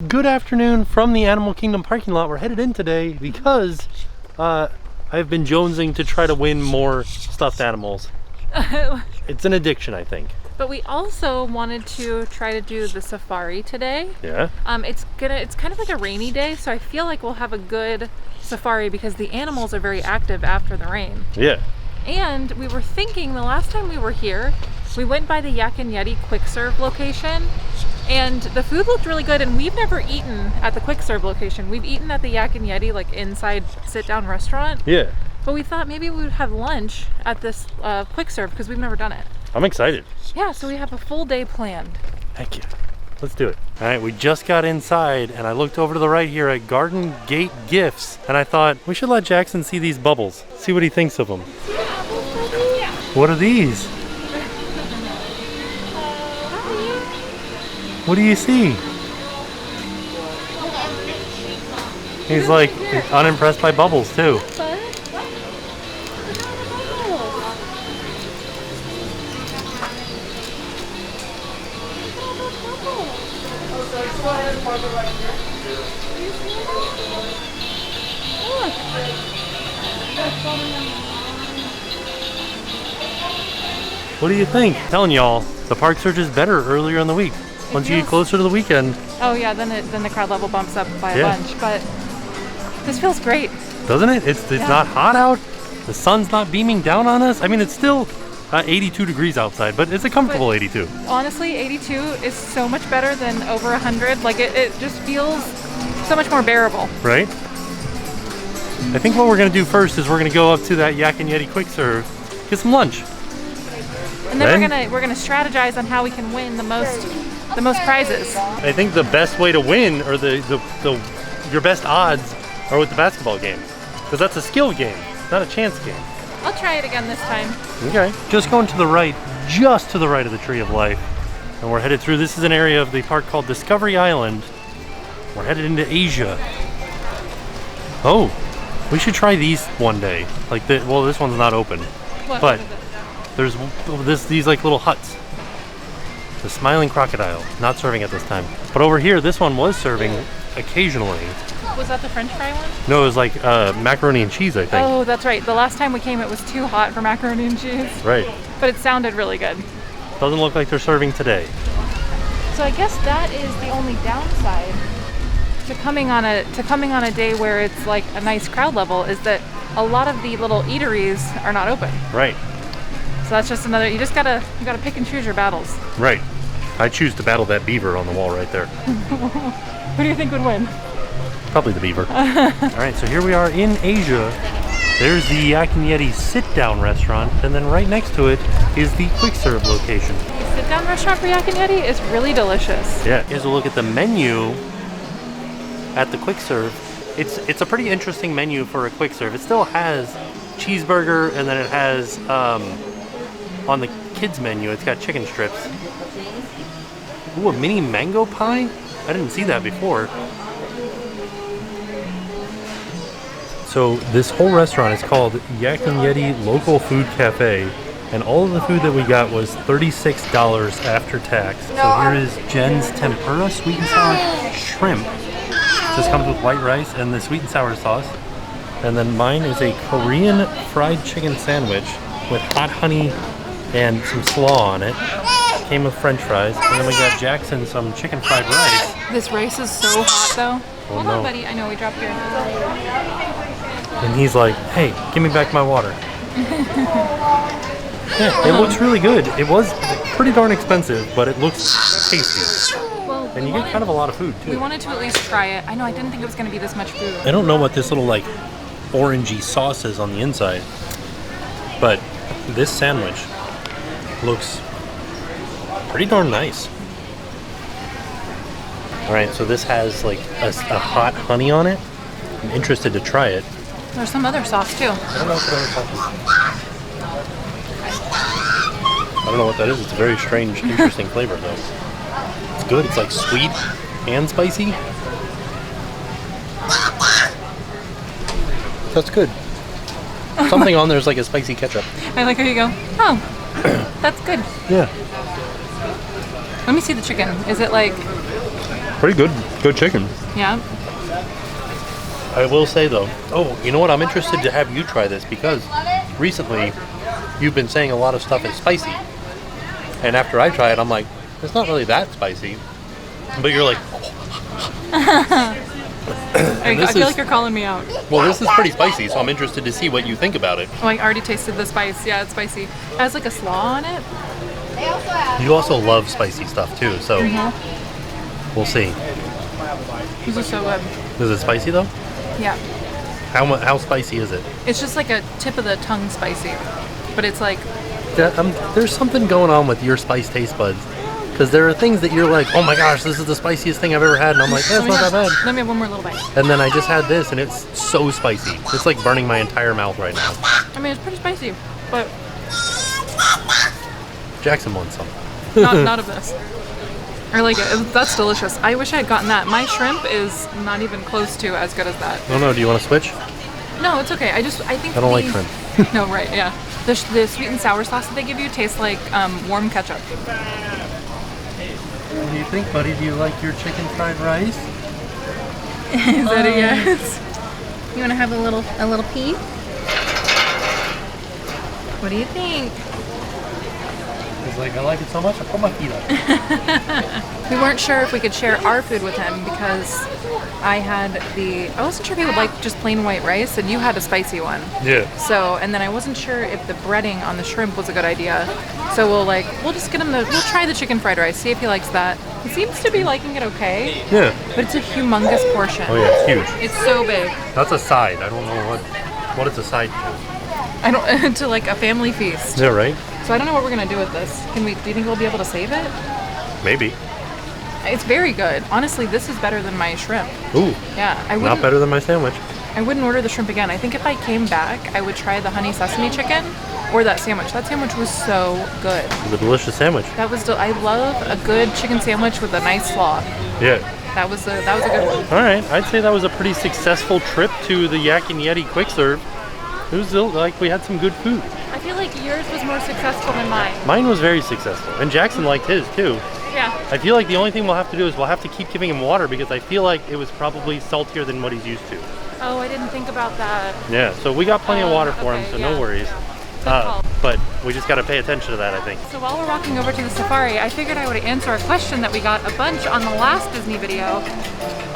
Good afternoon from the Animal Kingdom parking lot. We're headed in today because I've been jonesing to try to win more stuffed animals. It's an addiction, I think. But we also wanted to try to do the safari today. Yeah. It's kind of like a rainy day, so I feel like we'll have a good safari because the animals are very active after the rain. Yeah. And we were thinking the last time we were here, we went by the Yak and Yeti quick serve location, and the food looked really good. And we've never eaten at the quick serve location. We've eaten at the Yak and Yeti, like inside sit-down restaurant. Yeah. But we thought maybe we would have lunch at this quick serve because we've never done it. I'm excited. Yeah, so we have a full day planned. Thank you. Let's do it. All right, we just got inside and I looked over to the right here at Garden Gate Gifts and I thought we should let Jackson see these bubbles, see what he thinks of them. What are these? What do you see? He's like unimpressed by bubbles too. What do you think? I'm telling y'all, the parks are just better earlier in the week. Once you get closer to the weekend. Oh yeah, then the crowd level bumps up by a bunch. But this feels great. Doesn't it? It's not hot out. The sun's not beaming down on us. I mean, it's still 82 degrees outside, but it's a comfortable 82. Honestly, 82 is so much better than over 100. Like it just feels so much more bearable. Right? I think what we're gonna do first is we're gonna go up to that Yak and Yeti quick serve, get some lunch. And then we're gonna strategize on how we can win the most prizes. I think the best way to win, or your best odds, are with the basketball game, because that's a skill game, not a chance game. I'll try it again this time. Okay. Just going to the right, just to the right of the Tree of Life, and we're headed through. This is an area of the park called Discovery Island. We're headed into Asia. Oh, we should try these one day. Well, this one's not open, but there's these like little huts. The Smiling Crocodile, not serving at this time. But over here, this one was serving occasionally. Was that the French fry one? No, it was like macaroni and cheese, I think. Oh, that's right. The last time we came, it was too hot for macaroni and cheese. Right. But it sounded really good. Doesn't look like they're serving today. So I guess that is the only downside to coming on a day where it's like a nice crowd level, is that a lot of the little eateries are not open. Right. So that's just another, you gotta pick and choose your battles. Right. I choose to battle that beaver on the wall right there. Who do you think would win? Probably the beaver. All right, so here we are in Asia. There's the Yak and Yeti sit-down restaurant, and then right next to it is the quick serve location. The sit-down restaurant for Yak and Yeti is really delicious. Yeah. Here's a look at the menu at the quick serve. It's a pretty interesting menu for a quick serve. It still has cheeseburger, and then it has on the kids menu, it's got chicken strips. Ooh, a mini mango pie? I didn't see that before. So this whole restaurant is called Yak and Yeti Local Food Cafe, and all of the food that we got was $36 after tax. So here is Jen's tempura sweet and sour shrimp. This comes with white rice and the sweet and sour sauce. And then mine is a Korean fried chicken sandwich with hot honey and some slaw on it. Came with french fries. And then we got Jackson some chicken fried rice. This rice is so hot though. Hold on, buddy. I know we dropped your... And he's like, hey, give me back my water. Yeah, it looks really good. It was pretty darn expensive, but it looks tasty. Well, and you get kind of a lot of food too. We wanted to at least try it. I know, I didn't think it was going to be this much food. I don't know what this little like orangey sauce is on the inside, but this sandwich looks pretty darn nice. All right, so this has like a hot honey on it. I'm interested to try it. There's some other sauce too. I don't know what the other sauce is. I don't know what that is. It's a very strange, interesting flavor though. It's good. It's like sweet and spicy. That's good. Something on there's like a spicy ketchup. I like how you go, oh, that's good. Yeah. Let me see the chicken. Is it like... Pretty good. Good chicken. Yeah. I will say though, oh, you know what? I'm interested to have you try this because recently you've been saying a lot of stuff is spicy. And after I try it, I'm like, it's not really that spicy. But you're like, I feel like you're calling me out. well, this is pretty spicy, so I'm interested to see what you think about it. Oh, I already tasted the spice. Yeah, it's spicy. It has like a slaw on it. You also love spicy stuff too, so we'll see. This is so good. Is it spicy though? Yeah. How spicy is it? It's just like a tip of the tongue spicy. But it's like... There's something going on with your spice taste buds. Because there are things that you're like, oh my gosh, this is the spiciest thing I've ever had. And I'm like, that's not that bad. Let me have one more little bite. And then I just had this and it's so spicy. It's like burning my entire mouth right now. I mean, it's pretty spicy, but... Jackson wants some. not of this. I like it. That's delicious. I wish I had gotten that. My shrimp is not even close to as good as that. Oh no, do you want to switch? No, it's okay. I think I don't like shrimp. No, right, yeah. The sweet and sour sauce that they give you tastes like warm ketchup. What do you think, buddy? Do you like your chicken fried rice? Is that a yes? You want to have a little pee? What do you think? He's like, I like it so much, I put my feet up. We weren't sure if we could share our food with him because I wasn't sure if he would like just plain white rice and you had a spicy one. Yeah. So, and then I wasn't sure if the breading on the shrimp was a good idea. So we'll just get him we'll try the chicken fried rice, see if he likes that. He seems to be liking it okay. Yeah. But it's a humongous portion. Oh yeah, it's huge. It's so big. That's a side. I don't know what it's a side to. To like a family feast. Yeah, right? So I don't know what we're gonna do with this. Do you think we'll be able to save it? Maybe. It's very good. Honestly, this is better than my shrimp. Ooh. Yeah, Not better than my sandwich. I wouldn't order the shrimp again. I think if I came back, I would try the honey sesame chicken or that sandwich. That sandwich was so good. It was a delicious sandwich. I love a good chicken sandwich with a nice slaw. Yeah. That was a good one. All right, I'd say that was a pretty successful trip to the Yak and Yeti quick serve. It was like we had some good food. I feel like yours was more successful than mine. Mine was very successful, and Jackson liked his too. Yeah. I feel like the only thing we'll have to do is we'll have to keep giving him water because I feel like it was probably saltier than what he's used to. Oh, I didn't think about that. Yeah, so we got plenty of water for him, so no worries. Good call. But we just got to pay attention to that, I think. So while we're walking over to the safari, I figured I would answer a question that we got a bunch on the last Disney video.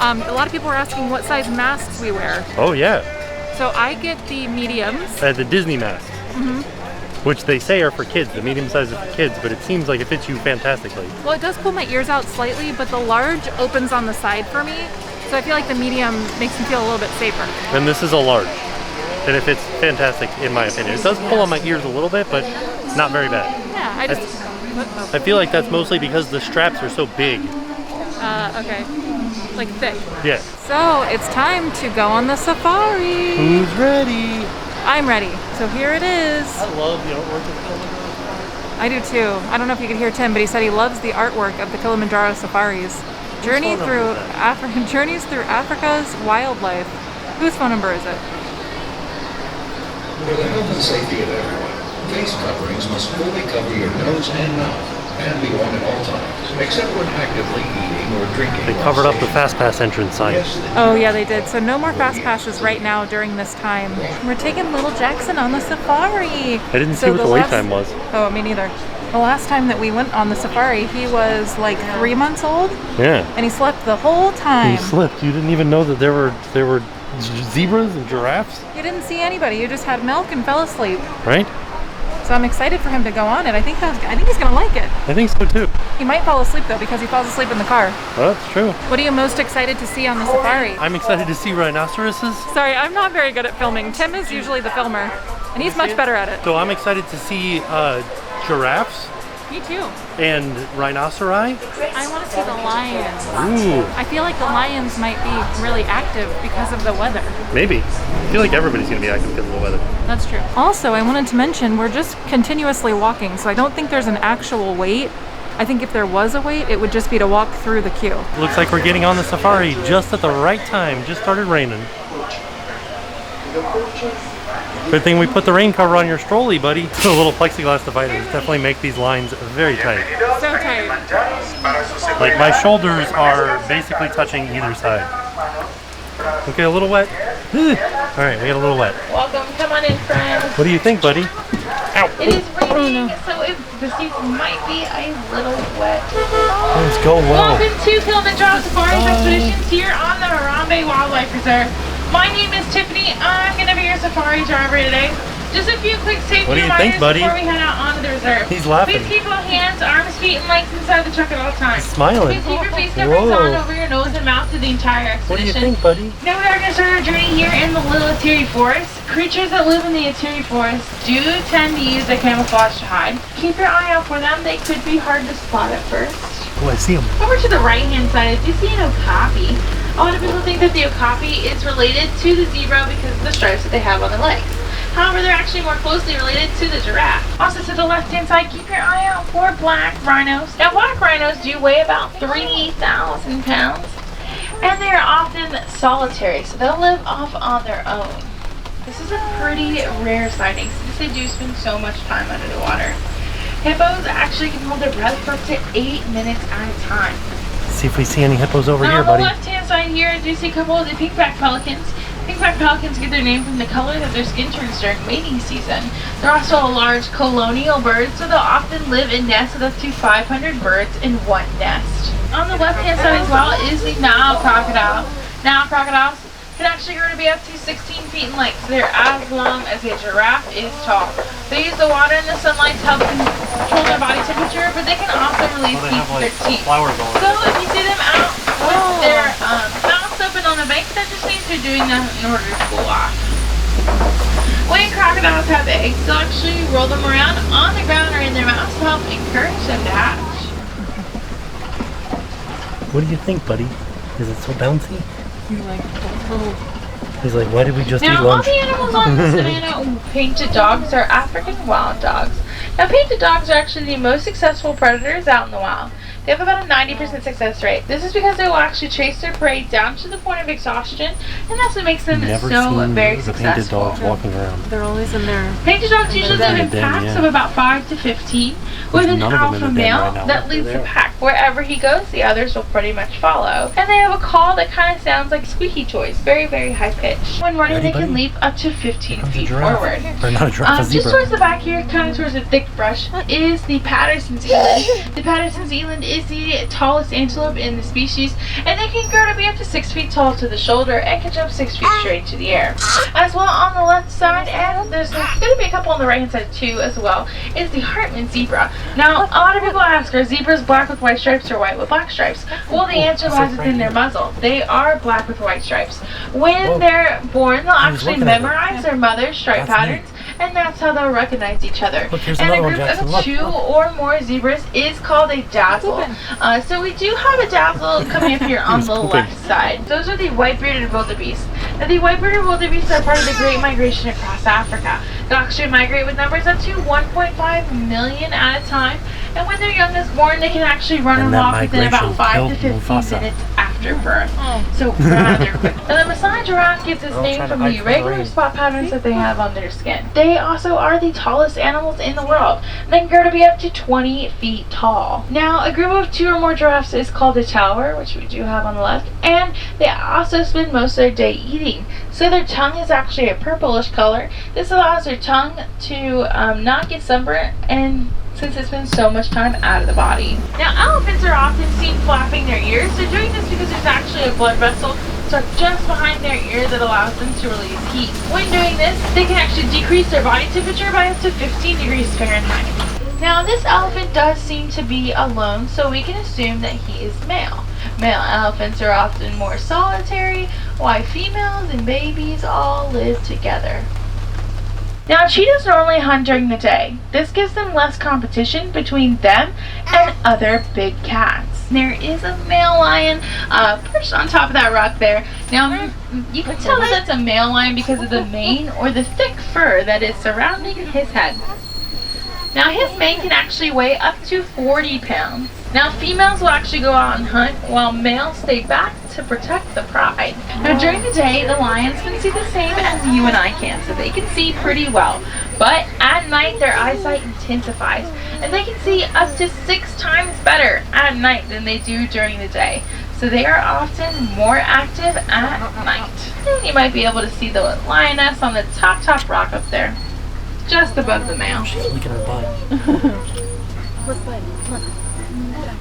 A lot of people were asking what size masks we wear. Oh yeah. So I get the mediums. The Disney masks. Which they say are for kids. The medium size is for kids, but it seems like it fits you fantastically. Well, it does pull my ears out slightly, but the large opens on the side for me. So I feel like the medium makes me feel a little bit safer. And this is a large. And it fits fantastic in my opinion. It does pull on my ears a little bit, but not very bad. Yeah, I feel like that's mostly because the straps are so big. Okay. Like thick. Yeah. So it's time to go on the safari. Who's ready? I'm ready. So here it is. I love the artwork of Kilimanjaro. I do too. I don't know if you could hear Tim, but he said he loves the artwork of the Kilimanjaro safaris. Journeys through Africa's wildlife. Whose phone number is it? For the health and safety of everyone, face coverings must fully cover your nose and mouth and be worn at all times, except when actively eating or drinking. They covered up the Fast Pass entrance sign. Oh yeah, they did. So no more Fast Passes right now during this time. We're taking little Jackson on the safari. I didn't see what the wait time was. Oh, me neither. The last time that we went on the safari, he was like 3 months old. Yeah. And he slept the whole time. He slept. You didn't even know that there were zebras and giraffes. You didn't see anybody. You just had milk and fell asleep. Right? So I'm excited for him to go on it. I think he's gonna like it. I think so too. He might fall asleep though because he falls asleep in the car. Well, that's true. What are you most excited to see on the safari? I'm excited to see rhinoceroses. Sorry, I'm not very good at filming. Tim is usually the filmer, and he's much better at it. So I'm excited to see giraffes. Me too. And rhinoceri. I want to see the lions. Ooh. I feel like the lions might be really active because of the weather. Maybe. I feel like everybody's going to be active because of the weather. That's true. Also, I wanted to mention we're just continuously walking, so I don't think there's an actual wait. I think if there was a wait, it would just be to walk through the queue. Looks like we're getting on the safari just at the right time. Just started raining. Good thing we put the rain cover on your strolley, buddy. The little plexiglass dividers definitely make these lines very tight. So tight. Like my shoulders are basically touching either side. Okay, a little wet. All right, we got a little wet. Welcome, come on in, friends. What do you think, buddy? Ow. It is raining, so the seats might be a little wet. Let's go well. Welcome to Kilimanjaro Safari's Expeditions here on the Harambe Wildlife Reserve. My name is Tiffany. I'm going to be your safari driver today. Just a few quick safety What do you reminders think, buddy? before we head out onto the reserve. He's laughing. Please keep all hands, arms, feet, and legs inside the truck at all times. He's smiling. Please keep your face coverings Whoa. on over your nose and mouth through the entire expedition. What do you think, buddy? Now we are going to start our journey here in the Little Atiri Forest. Creatures that live in the Atiri Forest do tend to use their camouflage to hide. Keep your eye out for them. They could be hard to spot at first. Oh, I see him. Over to the right-hand side, I do see an okapi. A lot of people think that the okapi is related to the zebra because of the stripes that they have on their legs. However, they're actually more closely related to the giraffe. Also to the left-hand side, keep your eye out for black rhinos. Now, black rhinos do weigh about 3,000 pounds, and they're often solitary, so they'll live off on their own. This is a pretty rare sighting since they do spend so much time under the water. Hippos actually can hold their breath for up to 8 minutes at a time. Let's see if we see any hippos over Now, here, on the buddy. left-hand side here, I do see a couple of the pink-backed pelicans. Pink-backed pelicans get their name from the color that their skin turns during mating season. They're also a large colonial bird, so they'll often live in nests with up to 500 birds in one nest. On the left-hand side as well is the Nile crocodile. Nile crocodiles can actually grow to be up to 16 feet in length. So they're as long as a giraffe is tall. They use the water and the sunlight to help control their body temperature, but they can also release Oh, they heat have with like their teeth. flowers all So over. if you see them out with their mouths open on the bank, that just means they're doing that in order to cool off. When crocodiles have eggs, they'll actually roll them around on the ground or in their mouths to help encourage them to hatch. What do you think, buddy? Is it so bouncy? You're like, He's like, why did we just eat now, all lunch? the animals on the savannah, painted dogs, are African wild dogs. Now, painted dogs are actually the most successful predators out in the wild. They have about a 90% success rate. This is because they will actually chase their prey down to the point of exhaustion, and that's what makes them Never so seen very the painted successful. dogs walking around. They're always in there. Painted dogs usually live in den, packs yeah. of about 5 to 15, with an none of them in alpha the den male right now. that leads the pack. Wherever he goes, the others will pretty much follow. And they have a call that kind of sounds like squeaky toys, very, very high pitched. When running, Ready, they can buddy? leap up to 15 Comes a feet giraffe. forward. Or not a giraffe, a Just zebra. towards the back here, kind of towards the thick brush, is the Patterson's eland. The Patterson's eland is the tallest antelope in the species, and they can grow to be up to 6 feet tall to the shoulder and can jump 6 feet straight to the air. As well, on the left side, and there's going to be a couple on the right hand side too as well, is the Hartman Zebra. Now, a lot of people ask, are zebras black with white stripes or white with black stripes? Well, the answer lies within their muzzle. They are black with white stripes. When they're born, they'll actually looking at it. memorize their mother's stripe That's patterns, and that's how they'll recognize each other. Look, here's And a another one, group Jackson. of Look, 2 look. or more zebras is called a dazzle. So we do have a dazzle coming up here on the pooping. left side. Those are the white-bearded wildebeest. Now, the white-bearded wildebeest are part of the Great Migration across Africa. They'll actually migrate with numbers up to 1.5 million at a time, and when their young is born, they can actually run And them that off within about migration 5 to killed 15 Mufasa. minutes after birth. So rather quick. Now, the Maasai giraffe gets its They're all name trying to from hide the from the regular rain. spot patterns that they have on their skin. They also are the tallest animals in the world. They can grow to be up to 20 feet tall. Now, a group of 2 or more giraffes is called a tower, which we do have on the left, and they also spend most of their day eating. So their tongue is actually a purplish color. This allows their tongue to not get sunburnt, and since it spends so much time out of the body. Now, elephants are often seen flapping their ears. They're doing this because there's actually a blood vessel stuck just behind their ear that allows them to release heat. When doing this, they can actually decrease their body temperature by up to 15 degrees Fahrenheit. Now, this elephant does seem to be alone, so we can assume that he is male. Male elephants are often more solitary, while females and babies all live together. Now, cheetahs normally hunt during the day. This gives them less competition between them and other big cats. There is a male lion perched on top of that rock there. Now, you can tell that that's a male lion because of the mane or the thick fur that is surrounding his head. Now, his mane can actually weigh up to 40 pounds. Now females will actually go out and hunt while males stay back to protect the pride. Now during the day, the lions can see the same as you and I can, so they can see pretty well. But at night, their eyesight intensifies, and they can see up to 6 times better at night than they do during the day. So they are often more active at night. And you might be able to see the lioness on the top rock up there, just above the male. She's licking her butt.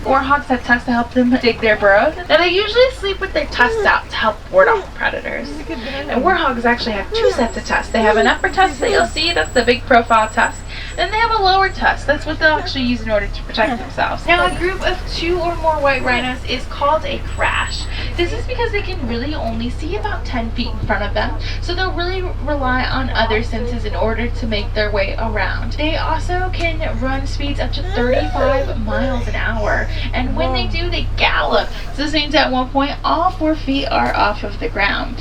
Warhogs have tusks to help them dig their burrows. Now they usually sleep with their tusks out to help ward off predators. And warhogs actually have 2 sets of tusks. They have an upper tusk that you'll see, that's the big profile tusk. And they have a lower tusk, that's what they'll actually use in order to protect themselves. Now a group of 2 or more white rhinos is called a crash. This is because they can really only see about 10 feet in front of them, so they'll really rely on other senses in order to make their way around. They also can run speeds up to 35 miles an hour, and when they do, they gallop. So this means at one point, all 4 feet are off of the ground.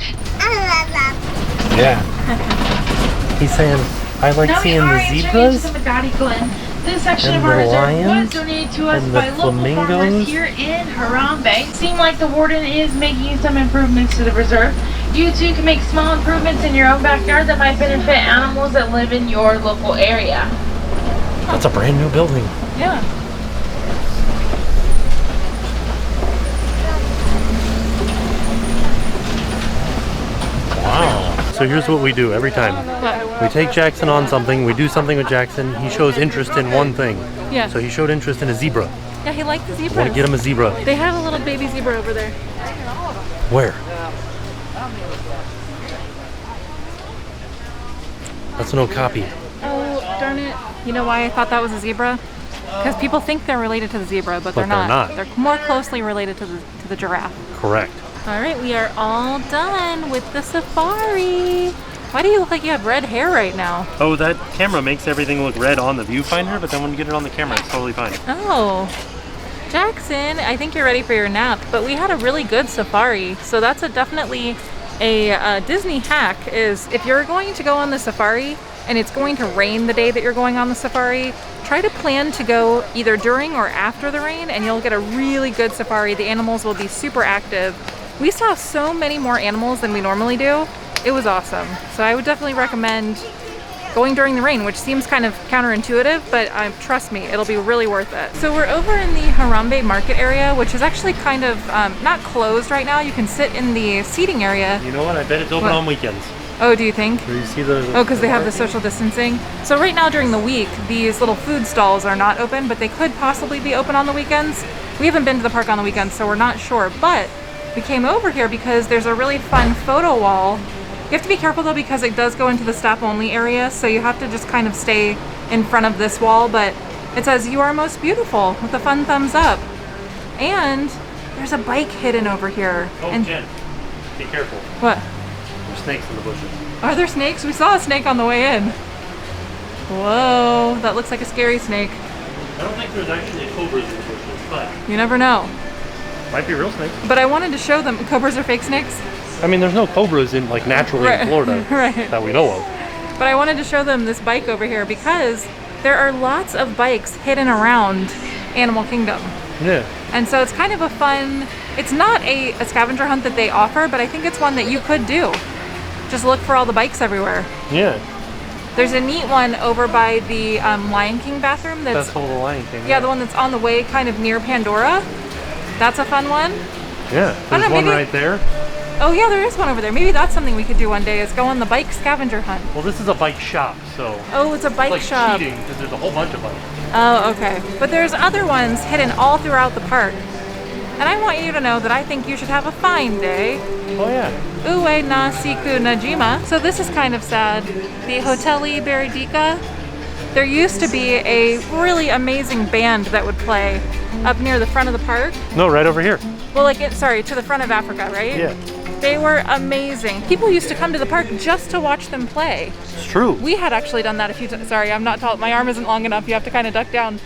Yeah. He's saying, I like seeing the zebras, This section and of our the reserve was lions, donated to us and by the local farmers flamingos. here in Harambe. Seems like the warden is making some improvements to the reserve. You too can make small improvements in your own backyard that might benefit animals that live in your local area. That's a brand new building. Yeah. Wow. So here's what we do every time. We take Jackson on something, we do something with Jackson, he shows interest in one thing. Yeah. So he showed interest in a zebra. Yeah, he liked the zebras. I want to get him a zebra. They have a little baby zebra over there. Where? That's no copy. Oh, darn it. You know why I thought that was a zebra? Because people think they're related to the zebra, but they're not. They're more closely related to the giraffe. Correct. All right, we are all done with the safari. Why do you look like you have red hair right now? Oh, that camera makes everything look red on the viewfinder, but then when you get it on the camera, it's totally fine. Oh, Jackson, I think you're ready for your nap, but we had a really good safari. So that's definitely a Disney hack is if you're going to go on the safari and it's going to rain the day that you're going on the safari, try to plan to go either during or after the rain and you'll get a really good safari. The animals will be super active. We saw so many more animals than we normally do. It was awesome. So I would definitely recommend going during the rain, which seems kind of counterintuitive, but trust me, it'll be really worth it. So we're over in the Harambe Market area, which is actually kind of not closed right now. You can sit in the seating area. You know what? I bet it's open on weekends. Oh, do you think? Do you see the Oh, because they have the social distancing. So right now during the week, these little food stalls are not open, but they could possibly be open on the weekends. We haven't been to the park on the weekends, so we're not sure, but we came over here because there's a really fun photo wall. You have to be careful though because it does go into the staff only area, so you have to just kind of stay in front of this wall, but it says "You are most beautiful" with a fun thumbs up. And there's a bike hidden over here. Oh, and Jen, be careful. What? There's snakes in the bushes. Are there snakes? We saw a snake on the way in. Whoa, that looks like a scary snake. I don't think there's actually cobras in the bushes, but You never know. might be real snakes. But I wanted to show them. Cobras are fake snakes? I mean, there's no cobras in like naturally in Florida Right. that we know of. But I wanted to show them this bike over here because there are lots of bikes hidden around Animal Kingdom. Yeah. And so it's kind of a fun, it's not a scavenger hunt that they offer, but I think it's one that you could do. Just look for all the bikes everywhere. Yeah. There's a neat one over by the Lion King bathroom. That's the Lion King. Yeah, the one that's on the way kind of near Pandora. That's a fun one. Yeah. There's one right there. Oh yeah, there is one over there. Maybe that's something we could do one day is go on the bike scavenger hunt. Well, this is a bike shop, so. Oh, it's a bike like shop. cheating because there's a whole bunch of bikes. Oh, okay. But there's other ones hidden all throughout the park. And I want you to know that I think you should have a fine day. Oh yeah. Uwe na siku najima. So this is kind of sad. The Hoteli Beridika. There used to be a really amazing band that would play up near the front of the park. No, right over here. Well, like, sorry, to the front of Africa, right? Yeah. They were amazing. People used to come to the park just to watch them play. It's true. We had actually done that a few times. Sorry, I'm not tall. My arm isn't long enough. You have to kind of duck down.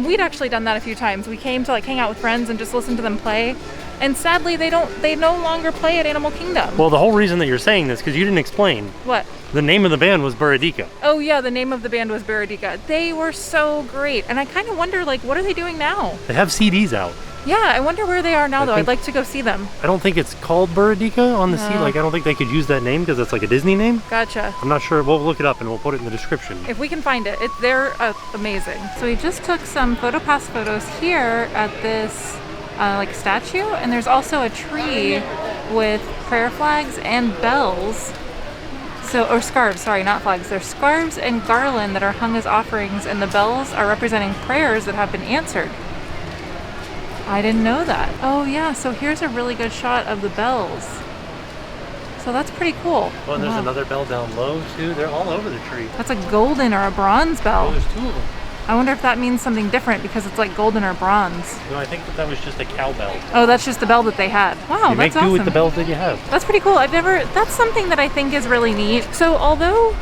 We'd actually done that a few times. We came to like hang out with friends and just listen to them play. And sadly, they no longer play at Animal Kingdom. Well, the whole reason that you're saying this, because you didn't explain. What? The name of the band was Buradika. Oh yeah, the name of the band was Buradika. They were so great. And I kind of wonder, like, what are they doing now? They have CDs out. Yeah, I wonder where they are now, though. I'd like to go see them. I don't think it's called Buradika on the CD. Like, I don't think they could use that name because it's like a Disney name. Gotcha. I'm not sure. We'll look it up and we'll put it in the description. If we can find it. They're amazing. So we just took some PhotoPass photos here at this like statue, and there's also a tree with prayer flags and bells. Or scarves, sorry, not flags. They're scarves and garland that are hung as offerings, and the bells are representing prayers that have been answered. I didn't know that. Oh yeah, so here's a really good shot of the bells. So that's pretty cool. Oh, and there's another bell down low too. They're all over the tree. That's a golden or a bronze bell. Oh, there's two of them. I wonder if that means something different because it's like golden or bronze. No, I think that was just a cowbell. Oh, that's just the bell that they had. Wow, you that's make do awesome. with the bells that you have. That's pretty cool. That's something that I think is really neat. So although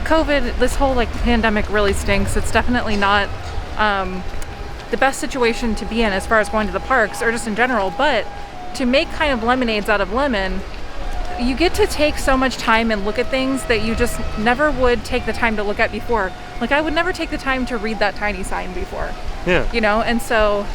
COVID, this whole like pandemic really stinks, it's definitely not the best situation to be in as far as going to the parks or just in general, but to make kind of lemonades out of lemon, you get to take so much time and look at things that you just never would take the time to look at before. Like I would never take the time to read that tiny sign before. Yeah. You know, and so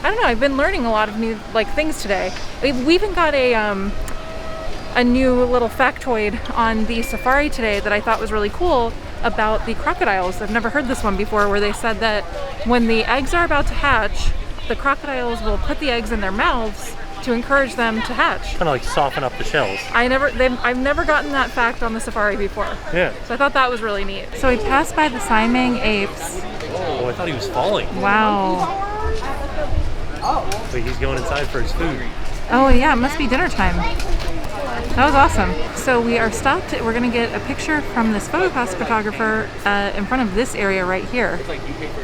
I don't know, I've been learning a lot of new like things today. We even got a new little factoid on the safari today that I thought was really cool about the crocodiles. I've never heard this one before, where they said that when the eggs are about to hatch, the crocodiles will put the eggs in their mouths to encourage them to hatch. Kind of like soften up the shells. I've never gotten that fact on the safari before. Yeah. So I thought that was really neat. So we passed by the Saimeng apes. Oh, I thought he was falling. Wow. Wait, he's going inside for his food. Oh yeah, it must be dinner time. That was awesome. So we are stopped. We're gonna get a picture from this PhotoPass photographer in front of this area right here,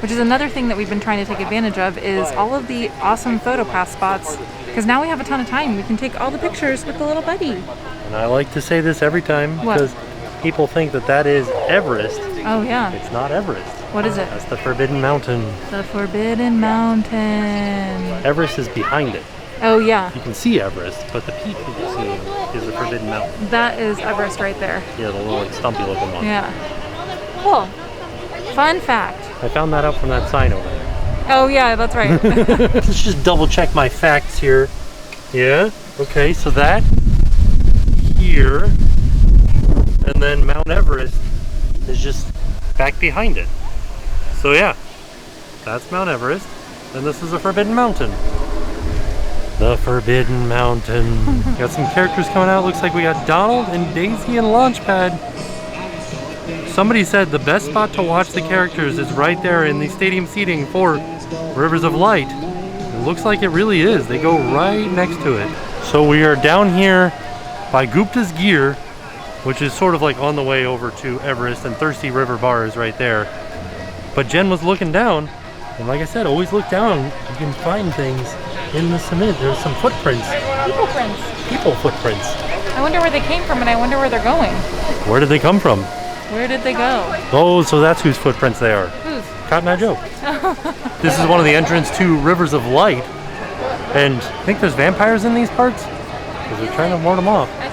which is another thing that we've been trying to take advantage of, is all of the awesome PhotoPass spots, because now we have a ton of time. We can take all the pictures with the little buddy. And I like to say this every time because people think that is Everest. Oh yeah. It's not Everest. What is it? That's the Forbidden Mountain. The Forbidden Mountain. Everest is behind it. Oh yeah. You can see Everest, but the peak that you see is the Forbidden Mountain. That is Everest right there. Yeah, the little like stumpy looking one. Yeah. Cool. Fun fact. I found that out from that sign over there. Oh yeah, that's right. Let's just double check my facts here. Yeah, okay, so that here, and then Mount Everest is just back behind it. So yeah, that's Mount Everest, and this is the Forbidden Mountain. The Forbidden Mountain. Got some characters coming out. Looks like we got Donald and Daisy and Launchpad. Somebody said the best spot to watch the characters is right there in the stadium seating for Rivers of Light. It looks like it really is. They go right next to it. So we are down here by Gupta's Gear, which is sort of like on the way over to Everest, and Thirsty River Bar is right there. But Jen was looking down, and like I said, always look down. You can find things in the cement. There's some footprints. People prints. People footprints. I wonder where they came from, and I wonder where they're going. Where did they come from? Where did they go? Oh, so that's whose footprints they are. Whose? Cotton Eye Joe. This is one of the entrance to Rivers of Light. And I think there's vampires in these parts? Because they're trying to ward them off. I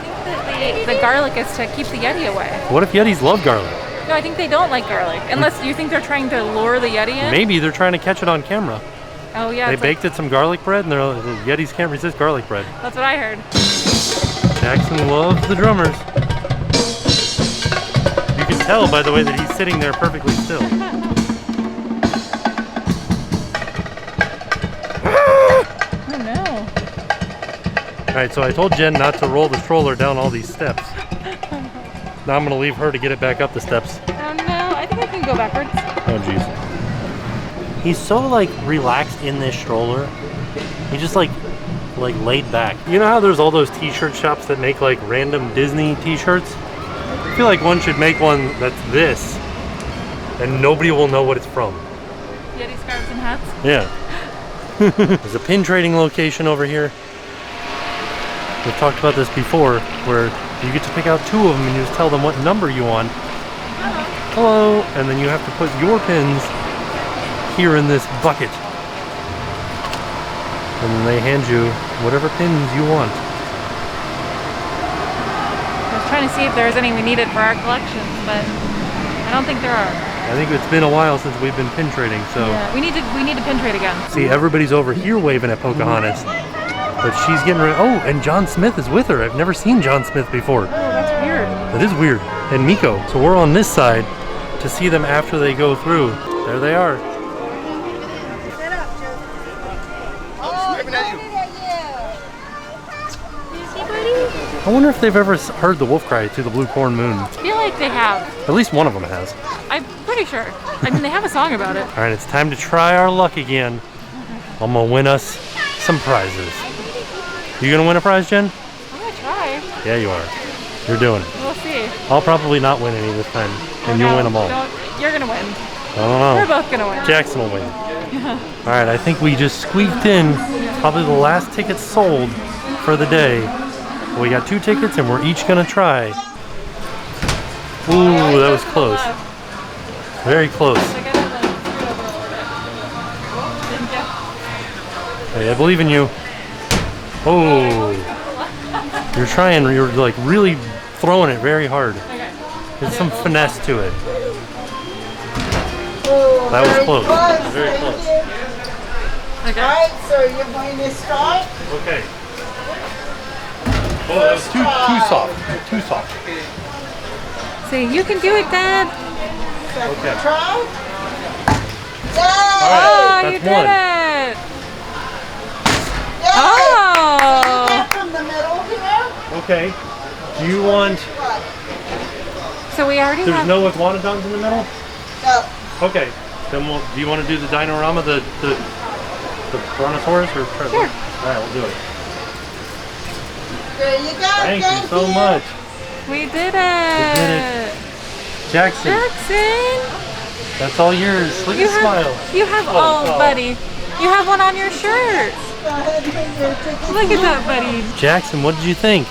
think that the garlic is to keep the Yeti away. What if Yetis love garlic? No, I think they don't like garlic. Unless you think they're trying to lure the Yeti in? Maybe they're trying to catch it on camera. Oh yeah. They baked it some garlic bread, and the Yetis can't resist garlic bread. That's what I heard. Jackson loves the drummers. You can tell by the way that he's sitting there perfectly still. Oh no. Alright, so I told Jen not to roll the stroller down all these steps. Now I'm going to leave her to get it back up the steps. Oh no, I think I can go backwards. Oh jeez. He's so like relaxed in this stroller. He just like laid back. You know how there's all those t-shirt shops that make like random Disney t-shirts? I feel like one should make one that's this, and nobody will know what it's from. Yeti scarves and hats? Yeah. There's a pin trading location over here. We've talked about this before, where you get to pick out two of them and you just tell them what number you want. Hello. And then you have to put your pins here in this bucket. And then they hand you whatever pins you want. I was trying to see if there's any we needed for our collection, but I don't think there are. I think it's been a while since we've been pin trading, so Yeah, we need to pin trade again. see, everybody's over here waving at Pocahontas, but she's getting ready. Oh, and John Smith is with her. I've never seen John Smith before. Oh, that's weird. That is weird. And Miko. So we're on this side to see them after they go through. There they are. I wonder if they've ever heard the wolf cry to the blue corn moon. I feel like they have. At least one of them has. I'm pretty sure. I mean, they have a song about it. All right, it's time to try our luck again. I'm gonna win us some prizes. You gonna win a prize, Jen? I'm gonna try. Yeah, you are. You're doing it. We'll see. I'll probably not win any this time, and you'll win them all. You're gonna win. I don't know. We're both gonna win. Jackson will win. All right, I think we just squeaked in probably the last ticket sold for the day. We got 2 tickets and we're each gonna try. Ooh, that was close. Very close. Hey, I believe in you. Oh, you're like really throwing it very hard. There's some finesse to it. That was close. Very close. Okay. Alright, so you're going to start? Okay. Oh, that was too soft. Too soft. See, you can do it, Dad. Second Okay. try? Yay! Oh, you that's did one. it. Yay! Oh. Get from the middle here. Okay. Do you want? So we already There's have. no iguanodons in the middle. No. Okay. Then do you want to do the Dinorama, the Brontosaurus, or Sure. All right, we'll do it. There you go. Thank you so much, We did it. did it. Jackson. Jackson. That's all yours. Look You at smile. You have. Oh, Oh, oh. buddy. You have one on your shirt. Go ahead and put your ticket. Look at that, buddy. Jackson, what did you think?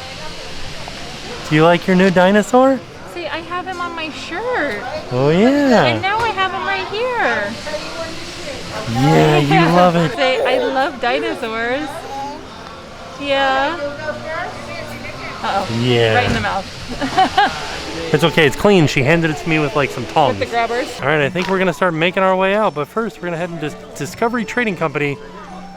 Do you like your new dinosaur? See, I have him on my shirt. Oh And yeah. now I have him right here. Yeah, you love it. Say, I love dinosaurs. Yeah. Uh-oh. Yeah. Right in the mouth. It's okay, it's clean. She handed it to me with like some tongs. With the grabbers. All right, I think we're gonna start making our way out, but first we're gonna head into Discovery Trading Company.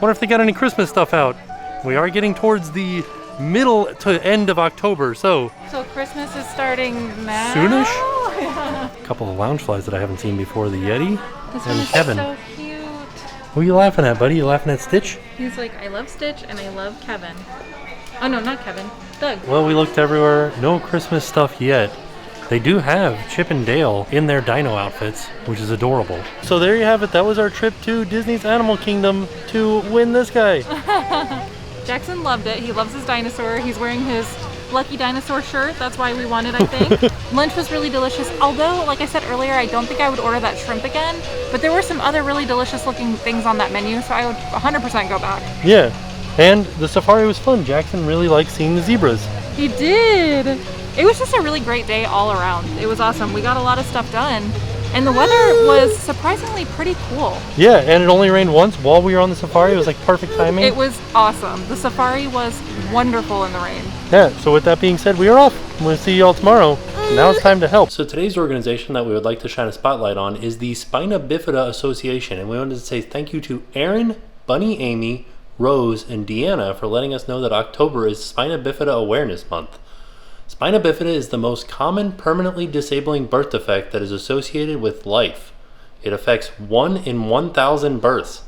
Wonder if they got any Christmas stuff out. We are getting towards the middle to end of October, so So Christmas is starting now? soonish. A couple of lounge flies that I haven't seen before. The Yeti This one and is Kevin. so cute. Who are you laughing at, buddy? You laughing at Stitch? He's like, I love Stitch and I love Kevin. Oh no, not Kevin. Doug. Well, we looked everywhere. No Christmas stuff yet. They do have Chip and Dale in their dino outfits, which is adorable. So there you have it. That was our trip to Disney's Animal Kingdom to win this guy. Jackson loved it. He loves his dinosaur. He's wearing his Lucky Dinosaur shirt. That's why we won it, I think. Lunch was really delicious. Although, like I said earlier, I don't think I would order that shrimp again. But there were some other really delicious looking things on that menu, so I would 100% go back. Yeah, and the safari was fun. Jackson really liked seeing the zebras. He did. It was just a really great day all around. It was awesome. We got a lot of stuff done. And the weather was surprisingly pretty cool. Yeah, and it only rained once while we were on the safari. It was like perfect timing. It was awesome. The safari was wonderful in the rain. Yeah, so with that being said, we are off. We'll see you all tomorrow. Now it's time to help. So today's organization that we would like to shine a spotlight on is the Spina Bifida Association. And we wanted to say thank you to Aaron, Bunny Amy, Rose, and Deanna for letting us know that October is Spina Bifida Awareness Month. Spina bifida is the most common permanently disabling birth defect that is associated with life. It affects 1 in 1,000 births.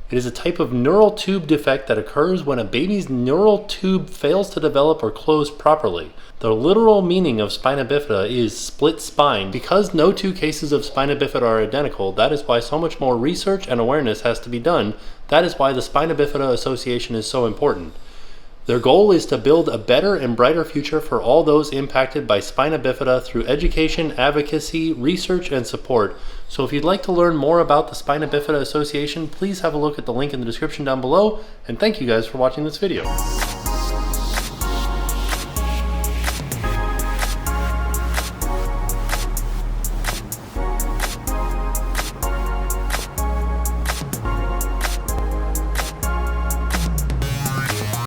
It is a type of neural tube defect that occurs when a baby's neural tube fails to develop or close properly. The literal meaning of spina bifida is split spine. Because no two cases of spina bifida are identical, that is why so much more research and awareness has to be done. That is why the Spina Bifida Association is so important. Their goal is to build a better and brighter future for all those impacted by spina bifida through education, advocacy, research, and support. So if you'd like to learn more about the Spina Bifida Association, please have a look at the link in the description down below, and thank you guys for watching this video.